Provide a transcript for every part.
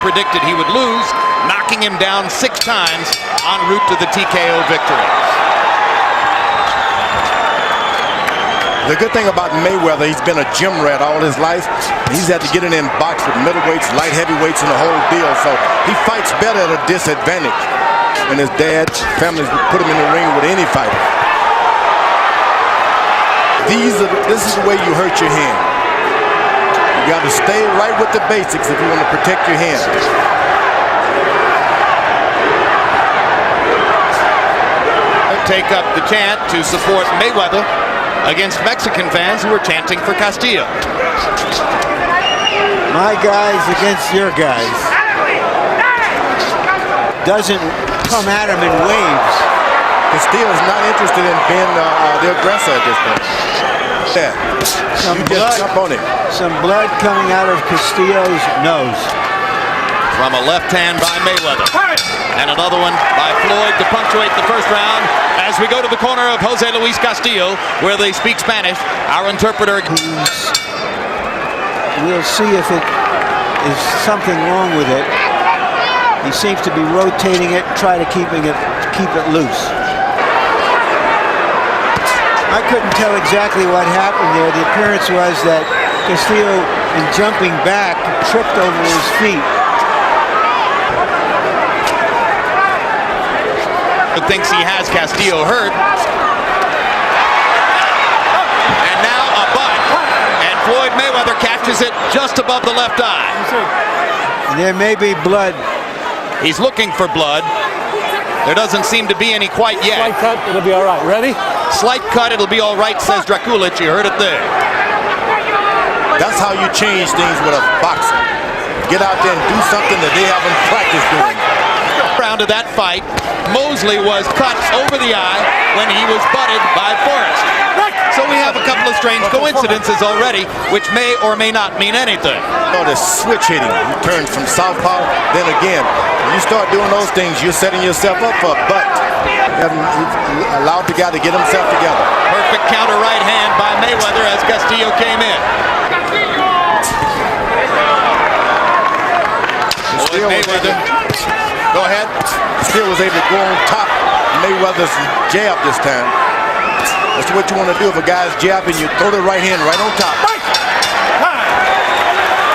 Predicted he would lose, knocking him down 6 times en route to the TKO victory. The good thing about Mayweather, he's been a gym rat all his life. He's had to get in box with middleweights, light heavyweights, and the whole deal. So he fights better at a disadvantage. And his dad's family put him in the ring with any fighter. This is the way you hurt your hand. You got to stay right with the basics if you want to protect your hand. Take up the chant to support Mayweather against Mexican fans who were chanting for Castillo. My guys against your guys. Doesn't come at him in waves. Castillo's not interested in being the aggressor at this point. Yeah. Some blood coming out of Castillo's nose. From a left hand by Mayweather. And another one by Floyd to punctuate the first round. As we go to the corner of Jose Luis Castillo, where they speak Spanish, our interpreter. We'll see if it is something wrong with it. He seems to be rotating it, try to keep it loose. I couldn't tell exactly what happened there. The appearance was that Castillo, in jumping back, tripped over his feet. Thinks he has Castillo hurt. And now a butt. And Floyd Mayweather catches it just above the left eye. There may be blood. He's looking for blood. There doesn't seem to be any quite yet. Slight cut, it'll be all right. Ready? Slight cut, it'll be all right, says Drakulich. You heard it there. That's how you change things with a boxer. Get out there and do something that they haven't practiced doing. Round of that fight, Mosley was cut over the eye when he was butted by Forrest. So we have a couple of strange coincidences already, which may or may not mean anything. Oh, the switch hitting. You turn from southpaw, then again. When you start doing those things, you're setting yourself up for a butt. You haven't allowed the guy to get himself together. Perfect counter right hand by Mayweather as Castillo came in. Floyd Mayweather. Go ahead. Still was able to go on top of Mayweather's jab this time. That's what you want to do. If a guy's jabbing, you throw the right hand right on top.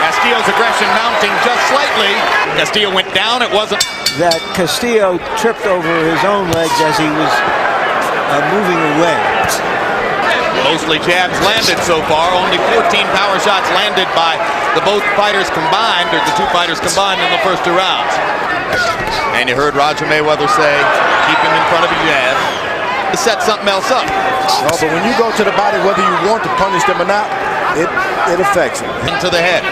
Castillo's aggression mounting just slightly. Castillo went down. It wasn't that Castillo tripped over his own legs as he was moving away. Mostly jabs landed so far. Only 14 power shots landed by the both fighters combined, or the two fighters combined in the first 2 rounds. And you heard Roger Mayweather say, keep him in front of a jab to set something else up. Oh, but when you go to the body, whether you want to punish them or not, it affects it. Into the head.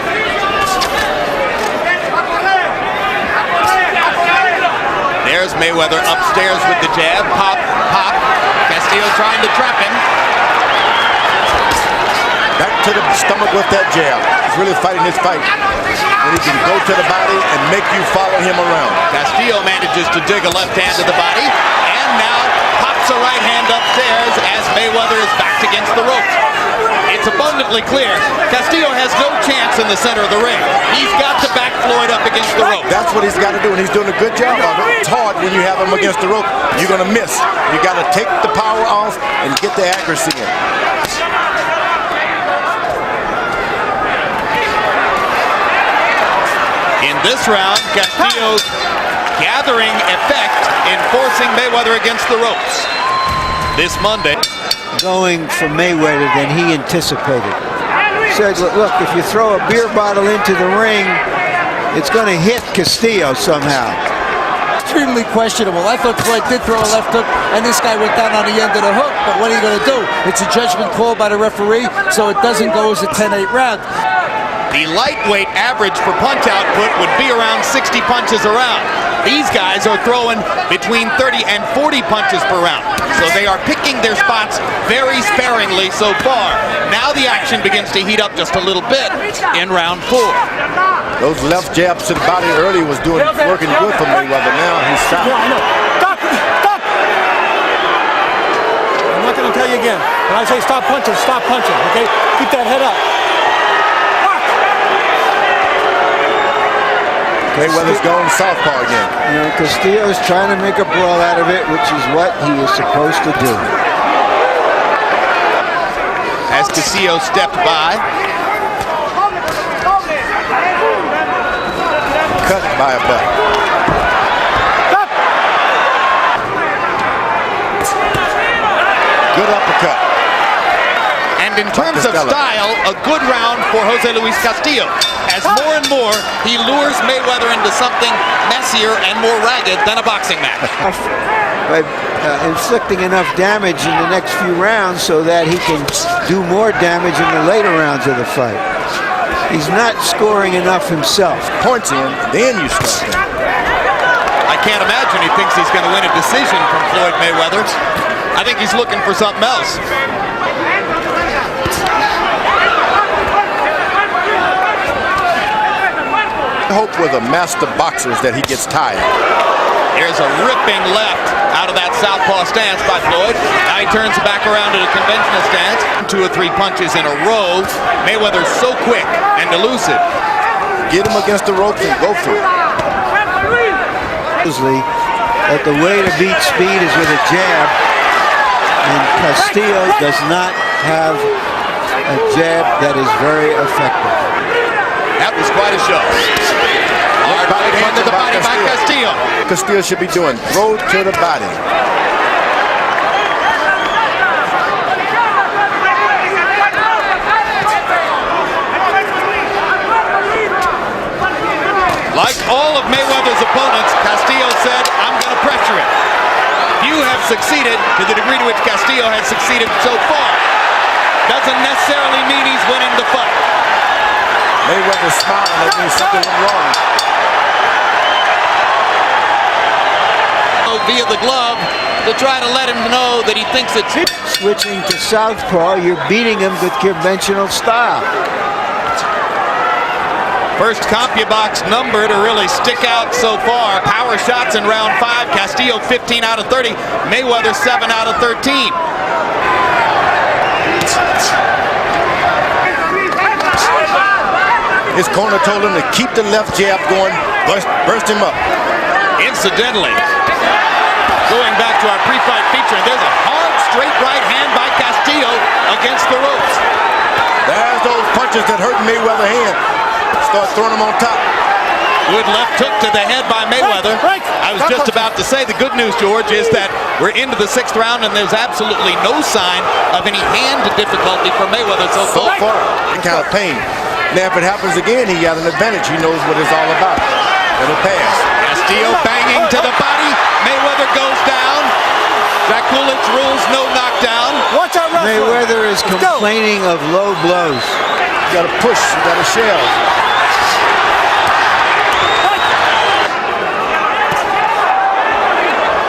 There's Mayweather upstairs with the jab. Pop, pop. Castillo trying to trap him. Back to the stomach with that jab. He's really fighting this fight. And he can go to the body and make you follow him around. Castillo manages to dig a left hand to the body. And now pops a right hand upstairs as Mayweather is backed against the ropes. It's abundantly clear Castillo has no chance in the center of the ring. He's got to back Floyd up against the rope. That's what he's got to do, and he's doing a good job of it. It's hard when you have him against the rope. You're going to miss. You got to take the power off and get the accuracy in. In this round, Castillo gathering effect in forcing Mayweather against the ropes. This Monday. Going for Mayweather than he anticipated. Said, look, if you throw a beer bottle into the ring, it's going to hit Castillo somehow. Extremely questionable. I thought Floyd did throw a left hook, and this guy went down on the end of the hook. But what are you going to do? It's a judgment call by the referee, so it doesn't go as a 10-8 round. The lightweight average for punch output would be around 60 punches a round. These guys are throwing between 30 and 40 punches per round. So they are picking their spots very sparingly so far. Now the action begins to heat up just a little bit in round 4. Those left jabs to the body early was working good for Mayweather. Now he's stopped. Stop! Stop! I'm not going to tell you again. When I say stop punching, okay? Keep that head up. Mayweather's going southpaw again. You know, Castillo's trying to make a brawl out of it, which is what he is supposed to do. As Castillo stepped by. Cut by a butt. Good uppercut. And in terms of style, a good round for Jose Luis Castillo. As more and more, he lures Mayweather into something messier and more ragged than a boxing match. By inflicting enough damage in the next few rounds so that he can do more damage in the later rounds of the fight. He's not scoring enough himself. Points in, then you start that. I can't imagine he thinks he's going to win a decision from Floyd Mayweather. I think he's looking for something else. I hope with a master boxer is that he gets tired. Here's a ripping left out of that southpaw stance by Floyd. Now he turns back around to the conventional stance. 2 or 3 punches in a row. Mayweather's so quick and elusive. Get him against the ropes and go for it. That the way to beat speed is with a jab, and Castillo does not have a jab that is very effective. That was quite a show. Hard right hand to the body by Castillo. Castillo should be doing throw to the body. Like all of Mayweather's opponents, Castillo said, I'm going to pressure it. Few have succeeded to the degree to which Castillo has succeeded so far. Doesn't necessarily mean he's winning the fight. Mayweather's smiling, that means something went wrong. Via the glove to try to let him know that he thinks it's... Switching to southpaw, you're beating him with conventional style. First CompuBox number to really stick out so far. Power shots in round 5. Castillo 15 out of 30. Mayweather 7 out of 13. His corner told him to keep the left jab going, burst him up. Incidentally, going back to our pre-fight feature, there's a hard straight right hand by Castillo against the ropes. There's those punches that hurt Mayweather's hand. Start throwing them on top. Good left hook to the head by Mayweather. I was just about to say the good news, George, is that we're into the 6th round and there's absolutely no sign of any hand difficulty for Mayweather so far. That kind of pain. Now, if it happens again, he got an advantage. He knows what it's all about. It'll pass. Castillo banging to the body. Mayweather goes down. Draculich rules no knockdown. Watch out, Mayweather is complaining of low blows. You got to push. You got to shell.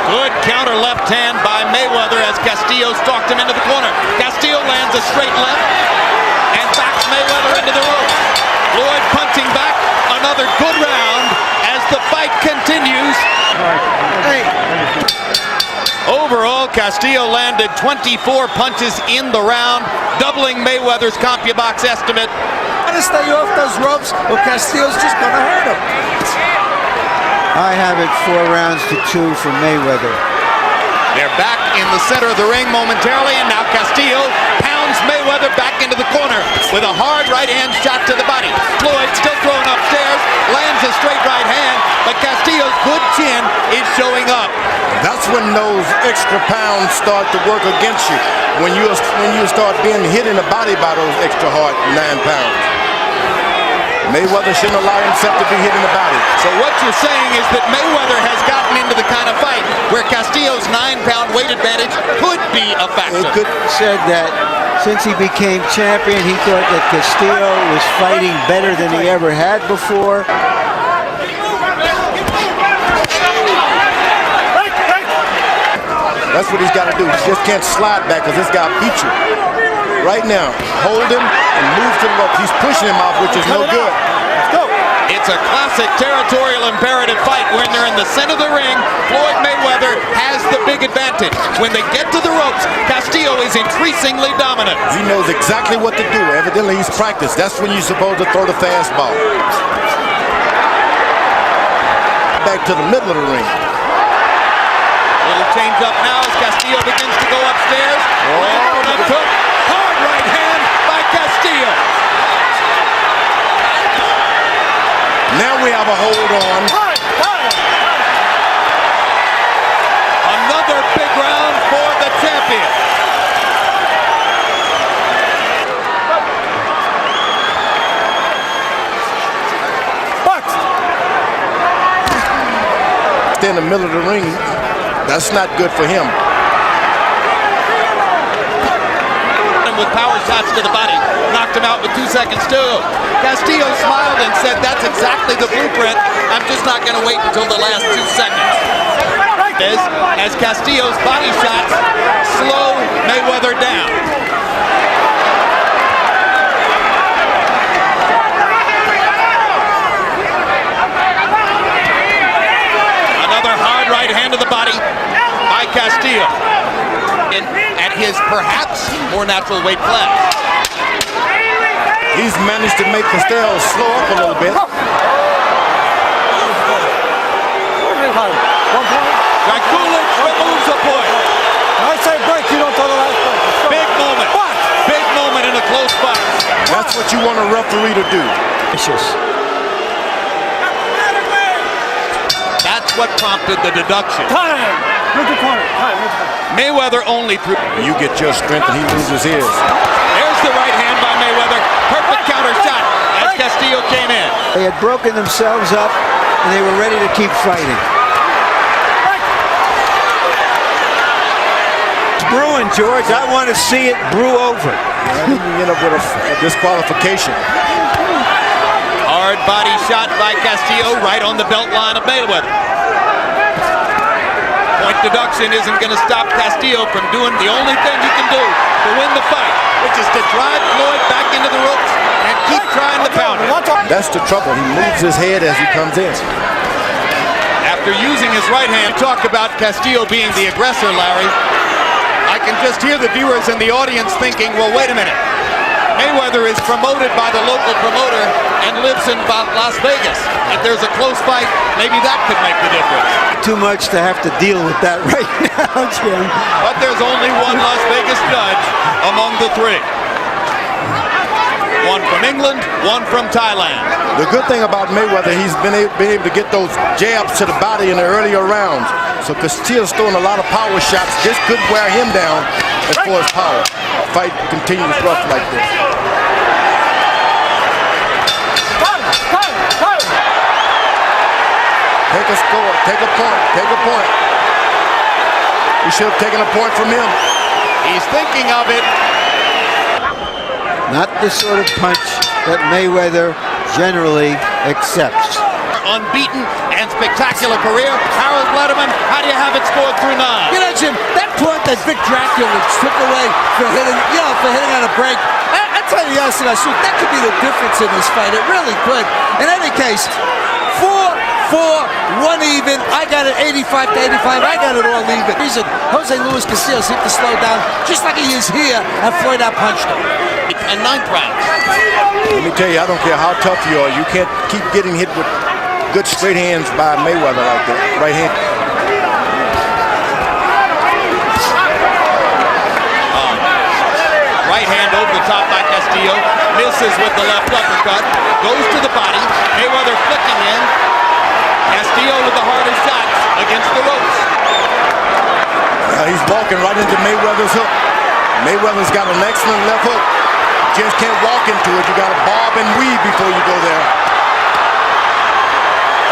Good counter left hand by Mayweather as Castillo stalked him into the corner. Castillo lands a straight left and backs Mayweather into the ropes. Floyd punching back. Another good round as the fight continues. Overall, Castillo landed 24 punches in the round, doubling Mayweather's CompuBox estimate. Trying to stay off those ropes, or Castillo's just going to hurt him. I have it 4 rounds to 2 for Mayweather. They're back in the center of the ring momentarily, and now Castillo pounds Mayweather back into the corner with a hard right hand shot to the body. Floyd still throwing upstairs, lands a straight right hand, but Castillo's good chin is showing up. That's when those extra pounds start to work against you. When you start being hit in the body by those extra hard 9 pounds. Mayweather shouldn't allow himself to be hit in the body. So what you're saying is that Mayweather has gotten into the kind of fight where Castillo's 9-pound weight advantage could be a factor. Said that since he became champion, he thought that Castillo was fighting better than he ever had before. That's what he's got to do. He just can't slide back because this guy beat you. Right now, hold him and move to the left. He's pushing him off, which is no good. Let's go. It's a classic territorial imperative fight. When they're in the center of the ring, Floyd Mayweather has the big advantage. When they get to the ropes, Castillo is increasingly dominant. He knows exactly what to do. Evidently, he's practiced. That's when you're supposed to throw the fastball. back to the middle of the ring. Little change up now as Castillo begins to go upstairs. Took hard right hand by Castillo. Now we have a hold on. Another big round for the champion. In the middle of the ring, that's not good for him. With power shots to the body, knocked him out with 2 seconds to go. Castillo smiled and said, "That's exactly the blueprint. I'm just not going to wait until the last 2 seconds." As Castillo's body shots slow Mayweather down. Another hard right hand to the body by Castillo. At his perhaps more natural weight class. He's managed to make Castillo slow up a little bit. Dragulich removes a point. I say break, you don't throw the last break. Big moment. Big moment in a close fight. That's what you want a referee to do. That's what prompted the deduction. Time! Mayweather only threw. You get your strength and he loses his. There's the right hand by Mayweather. Perfect counter shot as Castillo came in. They had broken themselves up, and they were ready to keep fighting. It's brewing, George. I want to see it brew over. You end up with a disqualification. Hard body shot by Castillo right on the belt line of Mayweather. Point deduction isn't going to stop Castillo from doing the only thing he can do to win the fight, which is to drive Floyd back into the ropes and keep trying to pound him. That's the trouble. He moves his head as he comes in. After using his right hand, talk about Castillo being the aggressor, Larry. I can just hear the viewers in the audience thinking, well, wait a minute. Mayweather is promoted by the local promoter and lives in Las Vegas. If there's a close fight, maybe that could make the difference. Too much to have to deal with that right now, Jim. But there's only one Las Vegas judge among the three. One from England, one from Thailand. The good thing about Mayweather, he's been able to get those jabs to the body in the earlier rounds. So Castillo's throwing a lot of power shots. This could wear him down as far as power. Fight continues rough like this. Take a score, take a point, take a point. We should have taken a point from him. He's thinking of it. Not the sort of punch that Mayweather generally accepts. Unbeaten and spectacular career. Harold Letterman, how do you have it scored through 9? You know, Jim, that point that Vic Dracula took away for hitting on a break, I tell you honestly, that could be the difference in this fight. It really could. In any case, 4-4, 1 even. I got it 85 to 85. I got it all even. Reason Jose Luis Castillo seemed to slow down just like he is here, and Floyd outpunched him. And 9th round. Let me tell you, I don't care how tough you are. You can't keep getting hit with good straight hands by Mayweather like that. Right hand. Right hand over the top by Castillo. Misses with the left uppercut. Goes to the body. Mayweather flicking in. Castillo with the hardest shots against the ropes. He's walking right into Mayweather's hook. Mayweather's got an excellent left hook. Just can't walk into it. You got to bob and weave before you go there.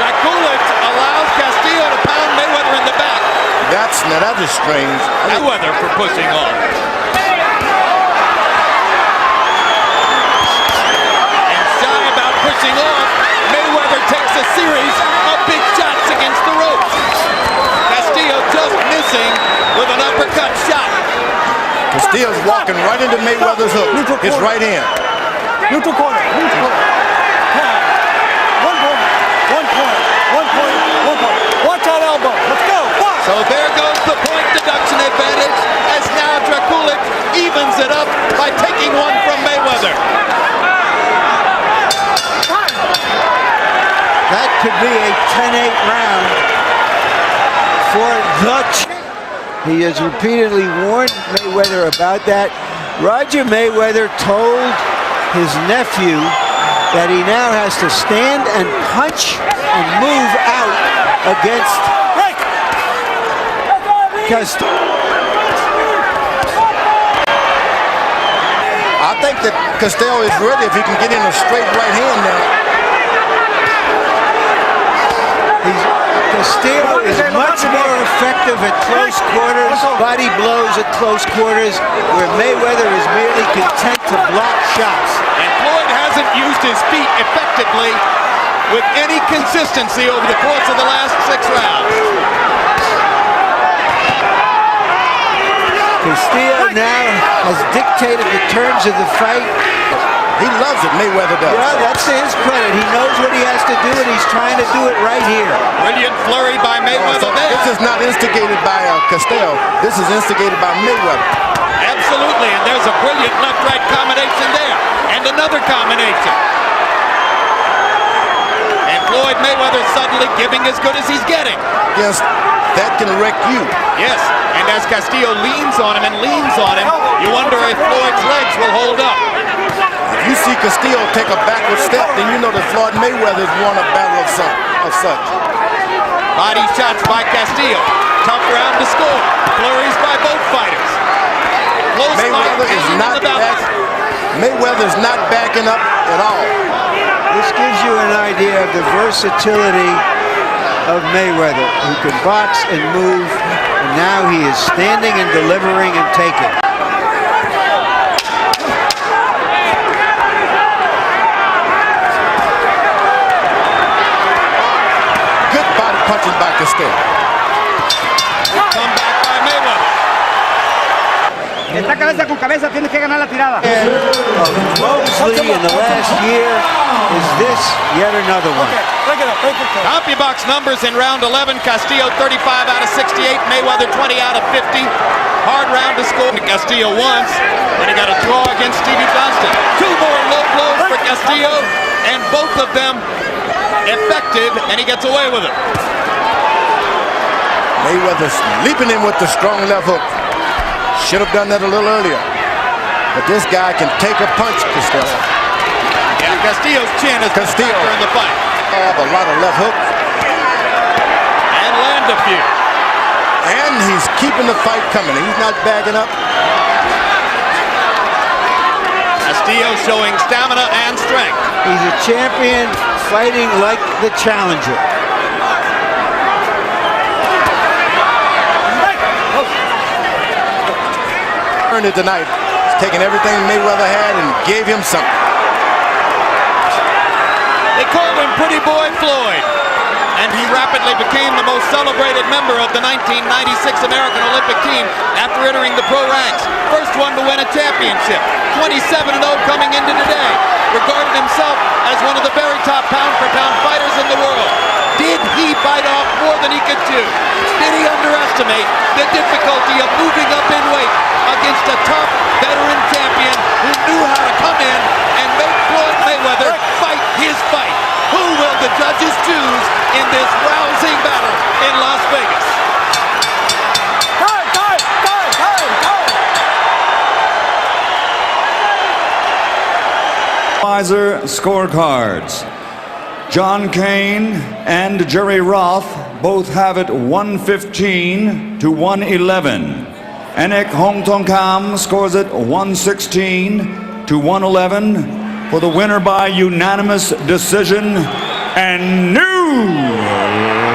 Dragulich allows Castillo to pound Mayweather in the back. Now that is strange. Mayweather for pushing on. And shy about pushing off, Mayweather takes a series of big shots against the ropes. Castillo just missing with an uppercut shot. Castillo's walking right into Mayweather's hook. His right hand. Neutral corner. Neutral corner. 1 point. Watch that elbow. Let's go. So there goes the point deduction advantage as now Dragulich evens it up by taking one from Mayweather. That could be a 10-8 round for he has repeatedly warned Mayweather about that. Roger Mayweather told his nephew that he now has to stand and punch and move out against Castillo. I think that Castillo is ready if he can get in a straight right hand now. Castillo is much more effective at close quarters, body blows at close quarters, where Mayweather is merely content to block shots. And Floyd hasn't used his feet effectively with any consistency over the course of the last 6 rounds. Castillo now has dictated the terms of the fight. He loves it, Mayweather does. Yeah, that's to his credit. He knows what he has to do, and he's trying to do it right here. Brilliant flurry by Mayweather there. This is not instigated by Castillo. This is instigated by Mayweather. Absolutely, and there's a brilliant left-right combination there. And another combination. And Floyd Mayweather suddenly giving as good as he's getting. Yes, that can wreck you. Yes, and as Castillo leans on him, you wonder if Floyd's legs will hold up. If you see Castillo take a backward step, then you know that Floyd Mayweather has won a battle of such. Body shots by Castillo. Tough round to score. Flurries by both fighters. Close Mayweather is not backing up at all. This gives you an idea of the versatility of Mayweather, who can box and move, and now he is standing and delivering and taking. Good body punches by Castillo. Come back by Mayweather. Esta cabeza con cabeza, tienes que ganar la tirada. Mosley in the last year is this yet another one. Break it up, break it up. CompuBox numbers in round 11. Castillo 35 out of 68. Mayweather 20 out of 50. Hard round to score. Castillo once, and he got a draw against Stevie Johnston. 2 more low blows for Castillo, and both of them effective, and he gets away with it. Mayweather's leaping in with the strong left hook. Should have done that a little earlier. But this guy can take a punch, Castillo. Yeah, Castillo's chin is Castillo in the fight. Have a lot of left hook. And land a few. And he's keeping the fight coming. He's not backing up. Castillo showing stamina and strength. He's a champion fighting like the challenger. Earned it tonight. He's taken everything Mayweather had and gave him something. They called him Pretty Boy Floyd, and he rapidly became the most celebrated member of the 1996 American Olympic team after entering the pro ranks. First one to win a championship. 27-0 coming into today. Regarded himself as one of the very top pound-for-pound fighters in the world. Did he bite off more than he could chew? Did he underestimate the difficulty of moving up in weight against a top veteran champion who knew how to come in and make Floyd Mayweather fight his fight? Who will the judges choose in this rousing battle in Las Vegas? Pfizer scorecards. John Kane and Jerry Roth both have it 115 to 111. Enik Hongtongkam scores it 116 to 111 for the winner by unanimous decision and new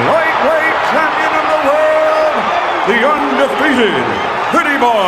lightweight champion of the world, the undefeated Pretty Boy